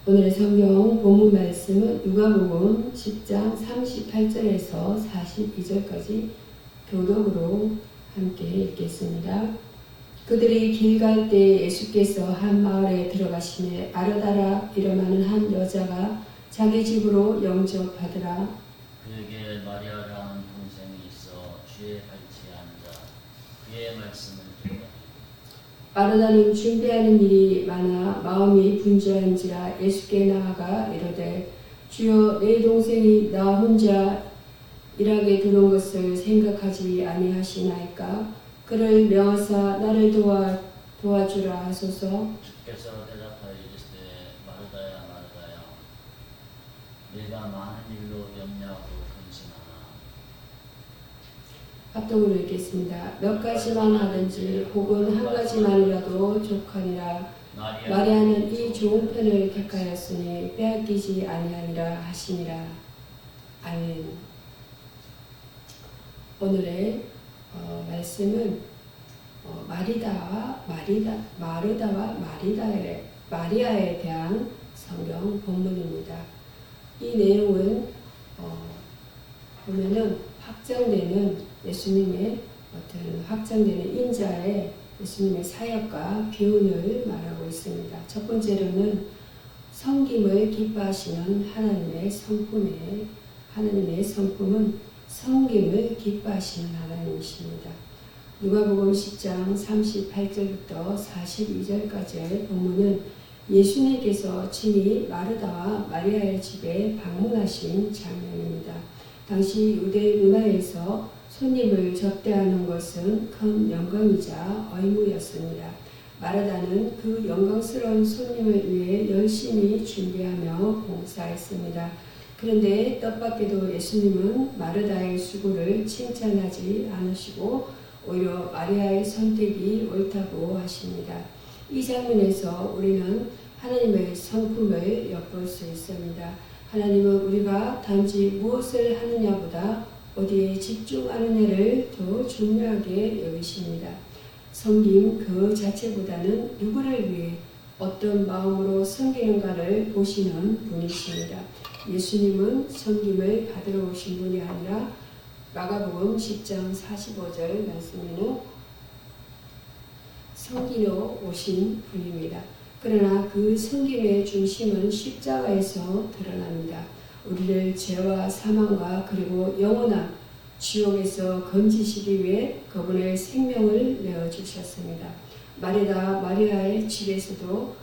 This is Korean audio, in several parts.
오늘의 성경 본문 말씀은 누가복음 10장 38절에서 42절까지 교독으로 함께 읽겠습니다. 그들이 길 갈 때 예수께서 한 마을에 들어가시매 아르다라 이름하는 한 여자가 자기 집으로 영접하더라. 그에게 마리아라는 동생이 있어 쥐에 같이 앉아 그의 말씀을 들으니 마르다는 준비하는 일이 많아 마음이 분주한지라 예수께 나아가 이르되 주여 내 동생이 나 혼자 일하게 두는 것을 생각하지 아니하시나이까. 그를 명하사 나를 도와주라 하소서. 주께서 대답하여 이르시되 마르다야 마르다야 내가 많은 일로 염려하고 근심하나 합동으로 읽겠습니다. 몇 가지만 하든지 혹은 한 가지만이라도 족하니라. 마리아는 이 좋은 편을 택하였으니 빼앗기지 아니하니라 하시니라. 아멘. 오늘의 말씀은 마르다와 마리아에 대한 성경 본문입니다. 이 내용은 보면은 예수님의 어떤 확장되는 인자의 예수님의 사역과 교훈을 말하고 있습니다. 첫 번째로는 섬김을 기뻐하시는 하나님의 성품은 섬김을 기뻐하시는 하나님이십니다. 누가복음 10장 38절부터 42절까지의 본문은 예수님께서 친히 마르다와 마리아의 집에 방문하신 장면입니다. 당시 유대 문화에서 손님을 접대하는 것은 큰 영광이자 의무였습니다. 마르다는 그 영광스러운 손님을 위해 열심히 준비하며 봉사했습니다. 그런데 뜻밖에도 예수님은 마르다의 수고를 칭찬하지 않으시고 오히려 마리아의 선택이 옳다고 하십니다. 이 장면에서 우리는 하나님의 성품을 엿볼 수 있습니다. 하나님은 우리가 단지 무엇을 하느냐보다 어디에 집중하느냐를 더 중요하게 여기십니다. 섬김 그 자체보다는 누구를 위해 어떤 마음으로 섬기는가를 보시는 분이십니다. 예수님은 섬김을 받으러 오신 분이 아니라 마가복음 10장 45절 말씀에는 섬기러 오신 분입니다. 그러나 그 섬김의 중심은 십자가에서 드러납니다. 우리를 죄와 사망과 그리고 영원한 지옥에서 건지시기 위해 그분의 생명을 내어주셨습니다. 마리아의 집에서도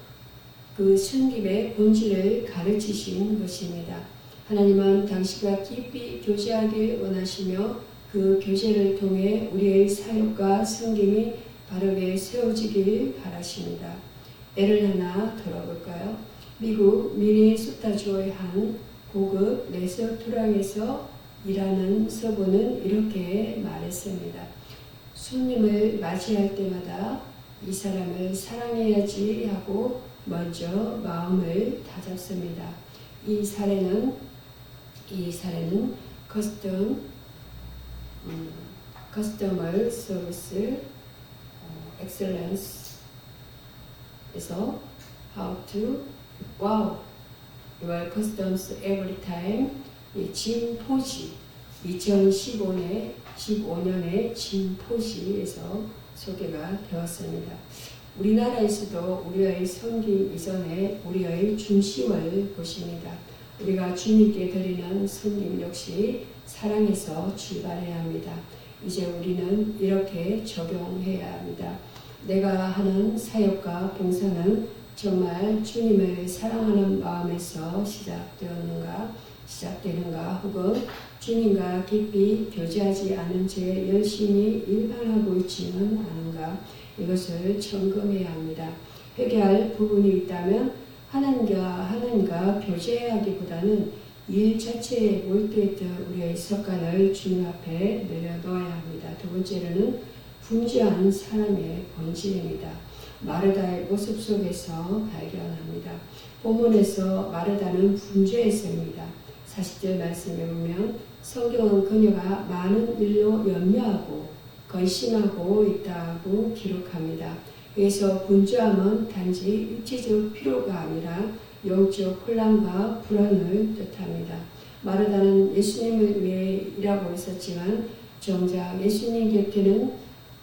그 섬김의 본질을 가르치신 것입니다. 하나님은 당신과 깊이 교제하길 원하시며 그 교제를 통해 우리의 사역과 섬김이 바르게 세워지길 바라십니다. 예를 하나 들어볼까요? 미국 미네소타주의 한 고급 레스토랑에서 일하는 서부는 이렇게 말했습니다. 손님을 맞이할 때마다 이 사람을 사랑해야지 하고 먼저 마음을 다잡습니다. 이 사례는 커스터머 서비스 엑셀런스에서 How to Wow Your Customs Every Time 짐 포지 2015년에 짐 포지에서 소개가 되었습니다. 우리나라에서도 우리의 섬김 이전에 우리의 중심을 보십니다. 우리가 주님께 드리는 섬김 역시 사랑에서 출발해야 합니다. 이제 우리는 이렇게 적용해야 합니다. 내가 하는 사역과 봉사는 정말 주님을 사랑하는 마음에서 시작되는가 혹은 주님과 깊이 교제하지 않은 채 열심히 일반하고 있지는 않은가 이것을 점검해야 합니다. 회개할 부분이 있다면 하나님과 교제하기보다는 일 자체에 몰두했던 우리의 습관을 주님 앞에 내려놓아야 합니다. 두 번째로는 분주한 사람의 본질입니다. 마르다의 모습 속에서 발견합니다. 본문에서 마르다는 분주했습니다. 40절 말씀에 보면 성경은 그녀가 많은 일로 염려하고 근심하고 있다고 기록합니다. 그래서 분주함은 단지 육체적 필요가 아니라 영적 혼란과 불안을 뜻합니다. 마르다는 예수님을 위해 일하고 있었지만 정작 예수님 곁에는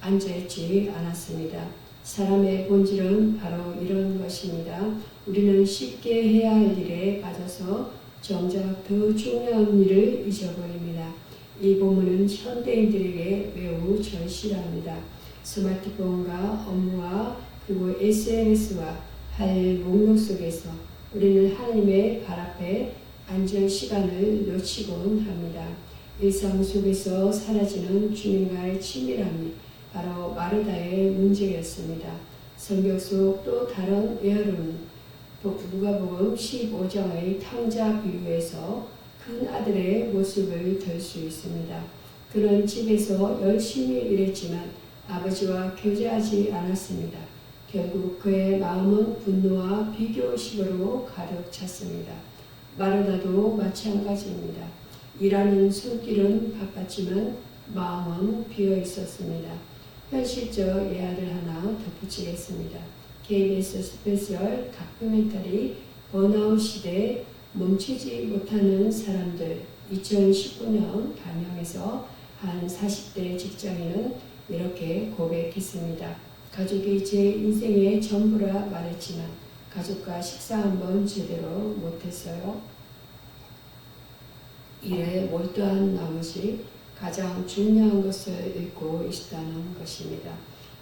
앉아있지 않았습니다. 사람의 본질은 바로 이런 것입니다. 우리는 쉽게 해야 할 일에 빠져서 정작 더 중요한 일을 잊어버립니다. 이 본문은 현대인들에게 매우 절실합니다. 스마트폰과 업무와 그리고 SNS와 할 목록 속에서 우리는 하나님의 발 앞에 앉을 시간을 놓치곤 합니다. 일상 속에서 사라지는 주님과의 친밀함이 바로 마르다의 문제였습니다. 성경 속 또 다른 예언은 누가복음 15장의 탕자 비유에서 큰 아들의 모습을 들 수 있습니다. 그는 집에서 열심히 일했지만 아버지와 교제하지 않았습니다. 결국 그의 마음은 분노와 비교식으로 가득 찼습니다. 마르다도 마찬가지입니다. 일하는 손길은 바빴지만 마음은 비어 있었습니다. 현실적 예화를 하나 덧붙이겠습니다. KBS 스페셜 다큐멘터리 번아웃 시대 멈추지 못하는 사람들 2019년 반영해서 한 40대 직장인은 이렇게 고백했습니다. 가족이 제 인생의 전부라 말했지만 가족과 식사 한번 제대로 못했어요. 일에 몰두한 나머지 가장 중요한 것을 잊고 있다는 것입니다.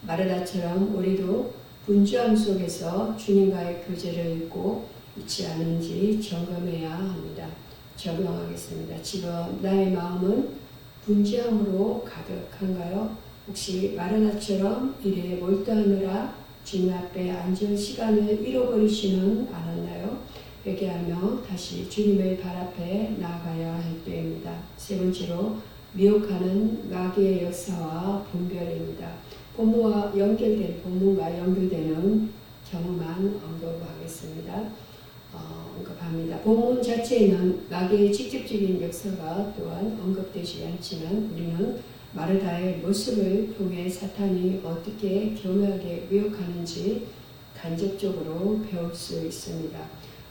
마르다처럼 우리도 분주함 속에서 주님과의 교제를 잊고 있지 않은지 점검해야 합니다. 적용하겠습니다. 지금 나의 마음은 분주함으로 가득한가요? 혹시 마르다처럼 일에 몰두하느라 주님 앞에 앉을 시간을 잃어버리지는 않았나요? 회개하며 다시 주님의 발 앞에 나아가야 할 때입니다. 세 번째로 미혹하는 마귀의 역사와 분별입니다. 본문과 연결되는 경우만 언급하겠습니다. 언급합니다. 본문 자체에는 마귀의 직접적인 역사가 또한 언급되지 않지만 우리는 마르다의 모습을 통해 사탄이 어떻게 교묘하게 미혹하는지 간접적으로 배울 수 있습니다.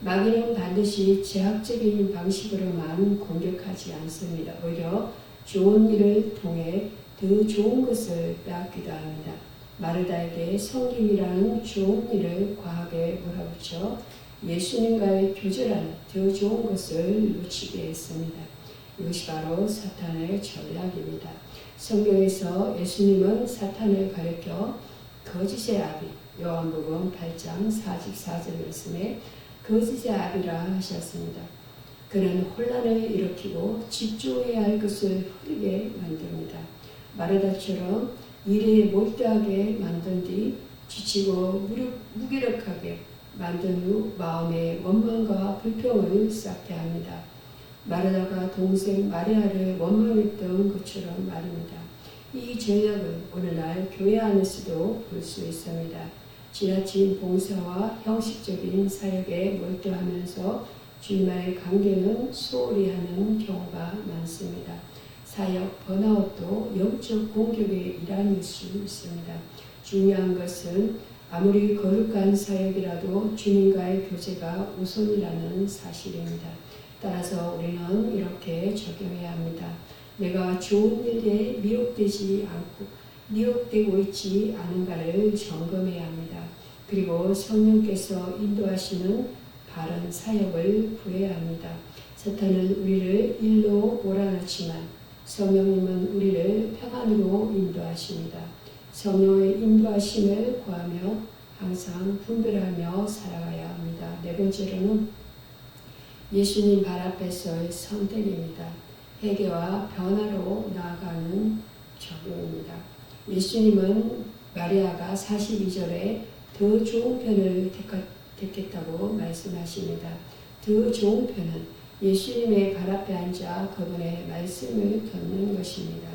마귀는 반드시 제약적인 방식으로만 공격하지 않습니다. 오히려 좋은 일을 통해 더 좋은 것을 빼앗기도 합니다. 마르다에게 섬김이라는 좋은 일을 과하게 몰아붙여 예수님과의 교제라는 더 좋은 것을 놓치게 했습니다. 이것이 바로 사탄의 전략입니다. 성경에서 예수님은 사탄을 가리켜 거짓의 아비, 요한복음 8장 44절 말씀에 거짓의 아비라 하셨습니다. 그는 혼란을 일으키고 집중해야 할 것을 흐리게 만듭니다. 마르다처럼 일에 몰두하게 만든 뒤 지치고 무기력하게 만든 후 마음의 원망과 불평을 쌓게 합니다. 마르다가 동생 마리아를 원망했던 것처럼 말입니다. 이 전략은 오늘날 교회 안에서도 볼 수 있습니다. 지나친 봉사와 형식적인 사역에 몰두하면서 주님과의 관계는 소홀히 하는 경우가 많습니다. 사역 번아웃도 영적 공격의 일환일 수 있습니다. 중요한 것은 아무리 거룩한 사역이라도 주님과의 교제가 우선이라는 사실입니다. 따라서 우리는 이렇게 적용해야 합니다. 내가 좋은 일에 미혹되고 있지 않은가를 점검해야 합니다. 그리고 성령께서 인도하시는 바른 사역을 구해야 합니다. 사탄은 우리를 일로 몰아넣지만 성령님은 우리를 평안으로 인도하십니다. 성령의 인도하심을 구하며 항상 분별하며 살아가야 합니다. 네 번째로는 예수님 발 앞에서의 선택입니다. 회개와 변화로 나아가는 적용입니다. 예수님은 마리아가 42절에 더 좋은 편을 택했다고 말씀하십니다. 더 좋은 편은 예수님의 발 앞에 앉아 그분의 말씀을 듣는 것입니다.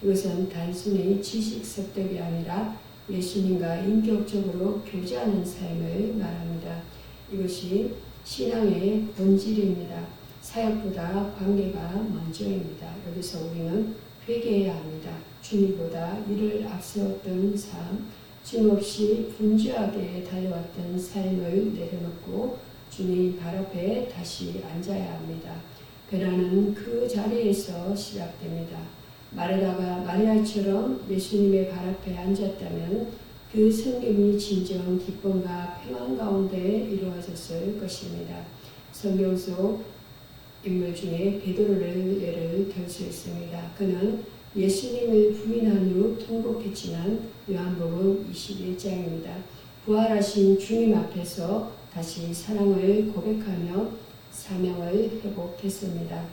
이것은 단순히 지식 습득이 아니라 예수님과 인격적으로 교제하는 삶을 말합니다. 이것이 신앙의 본질입니다. 사역보다 관계가 먼저입니다. 여기서 우리는 회개해야 합니다. 주님보다 이를 앞세웠던 삶, 쉼없이 분주하게 달려왔던 삶을 내려놓고 주님 발 앞에 다시 앉아야 합니다. 변화는 그 자리에서 시작됩니다. 마르다가 마리아처럼 예수님의 발 앞에 앉았다면 그 성김이 진정 기쁨과 평안 가운데 이루어졌을 것입니다. 성경 속 인물 중에 베드로를 예를 들 수 있습니다. 그는 예수님을 부인한 후 통곡했지만 요한복음 21장입니다. 부활하신 주님 앞에서 다시 사랑을 고백하며 사명을 회복했습니다.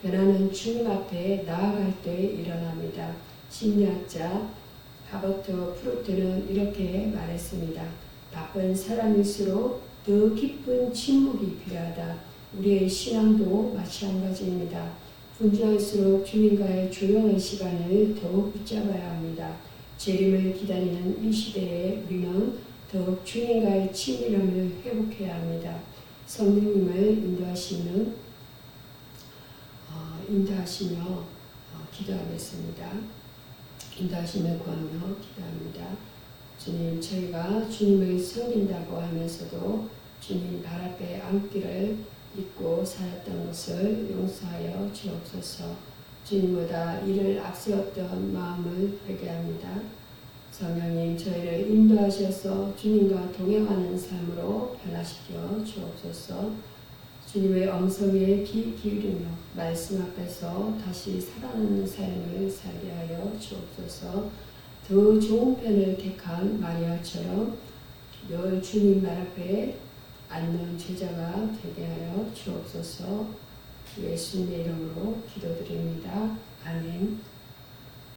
변화는 주님 앞에 나아갈 때 일어납니다. 심리학자 하버트 프루트는 이렇게 말했습니다. 바쁜 사람일수록 더 깊은 침묵이 필요하다. 우리의 신앙도 마찬가지입니다. 분주할수록 주님과의 조용한 시간을 더욱 붙잡아야 합니다. 재림을 기다리는 이 시대에 우리는 더욱 주님과의 친밀함을 회복해야 합니다. 성령님을 인도하시며 기도하겠습니다. 인도하시며 구하며 기도합니다. 주님, 저희가 주님을 섬긴다고 하면서도 주님 발 앞에 앉기를 잊고 살았던 것을 용서하여 주옵소서. 주님보다 이를 앞세웠던 마음을 회개합니다. 성령님, 저희를 인도하셔서 주님과 동행하는 삶으로 변화시켜 주옵소서. 주님의 음성에 귀 기울이며 말씀 앞에서 다시 살아나는 삶을 살게 하여 주옵소서. 더 좋은 편을 택한 마리아처럼 늘 주님 말 앞에 앉는 제자가 되게 하여 주옵소서. 예수님의 이름으로 기도드립니다. 아멘.